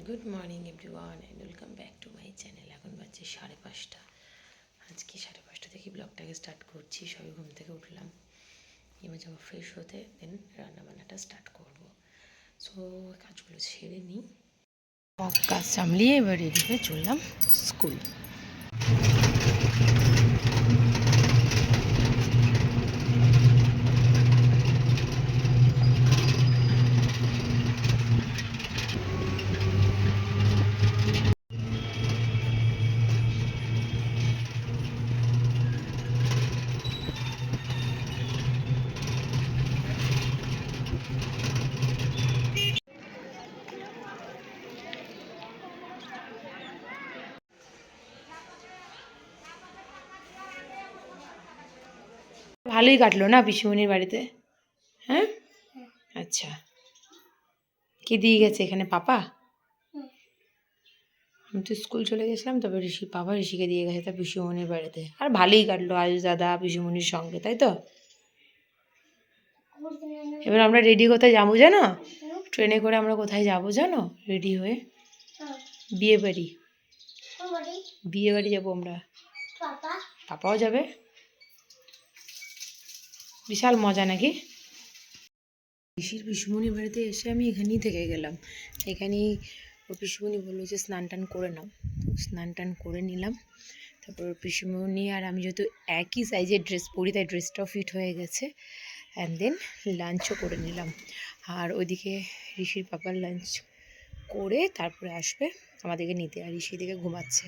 Good morning everyone and welcome back to my channel. এখন বাজছে 5:30। আজকে 5:30 থেকে ব্লগটাকে স্টার্ট করছি। সবাই ঘুম থেকে উঠলাম, এবার যাবো ফ্রেশ হতে, দেন রান্নাবান্নাটা স্টার্ট করবো। সো কাজগুলো সেরে নিই, সব কাজ সামলিয়ে এবার রেডি হয়ে চললাম স্কুল। ভালোই কাটলো না পিসিমণির বাড়িতে? হ্যাঁ, আচ্ছা। কি দিয়ে গেছে এখানে পাপা? আমি তো স্কুল চলে গেছিলাম, তবে পাপা ঋষিকে দিয়ে গেছে তার পিসিমণির বাড়িতে। আর ভালোই কাটলো আয়ুষ দাদা পিসিমণির সঙ্গে, তাই তো? এবার আমরা রেডি কোথায় যাবো জানো? ট্রেনে করে আমরা কোথায় যাবো জানো? রেডি হয়ে বিয়ে বাড়ি। বিয়ে বাড়ি যাবো আমরা, পাপাও যাবে। বিশাল মজা নাকি? ঋষির পিসিমণির বাড়িতে এসে আমি এখানেই থেকে গেলাম। এখানেই ওর পিসিমণি বললো যে স্নান টান করে নাও, স্নান টান করে নিলাম। তারপর পিসিমণি আর আমি যেহেতু একই সাইজের ড্রেস পরি, তাই ড্রেসটাও ফিট হয়ে গেছে। অ্যান্ড দেন লাঞ্চও করে নিলাম। আর ওইদিকে ঋষির পাপার লাঞ্চ করে তারপরে আসবে আমাদেরকে নিতে, আর ঋষি দিকে ঘুমাচ্ছে।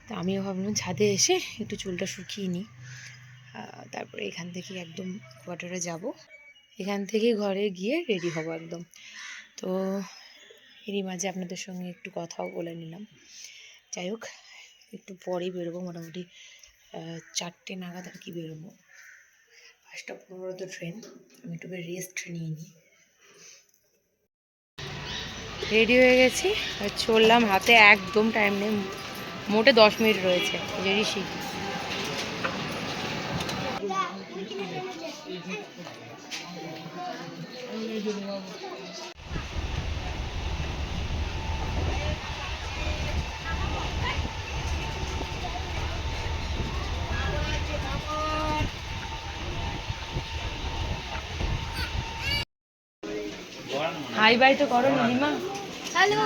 তা আমিও ভাবলাম ছাদে এসে একটু চুলটা শুকিয়ে নিই, তারপরে এখান থেকে একদম কোয়ার্টারে যাব, এখান থেকে ঘরে গিয়ে রেডি হব একদম। তো এরই মাঝে আপনাদের সঙ্গে একটু কথাও বলে নিলাম। যাই হোক, একটু পরেই বেরোবো, মোটামুটি 4টে নাগাদ আর কি বেরোবো। 5:15 তো ট্রেন, আমি একটু রেস্ট নিয়ে নিই। রেডি হয়ে গেছি, চললাম। হাতে একদম টাইম নেই, মোটে 10 মিনিট রয়েছে। যে ঋষি হাই বাই তো করো নীলিমা। হ্যালো,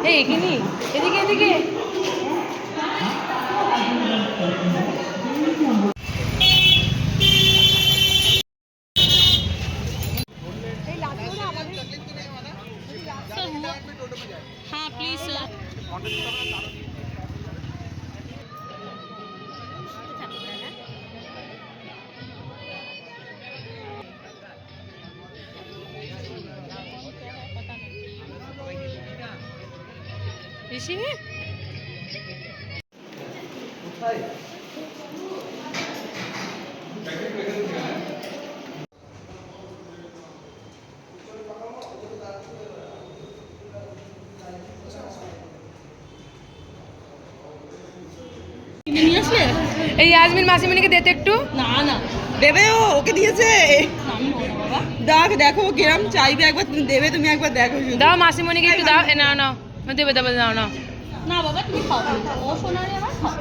এই এখানে, এদিকে এদিকে। हाँ प्लीज सर। ऋषि এই ইয়াসমিন মাসিমণিকে দিতে একটু। না না দেবে, ও ওকে দিয়েছে। দেখ দেখো কিরম চাইবে, একবার তুমি দেবে, তুমি একবার দেখো। দাও মাসিমণিকে একটু দাও। এ না না দেবে দেবে, দাও না। না বাবা তুমি খাও, ও সোনারে আমার খাও।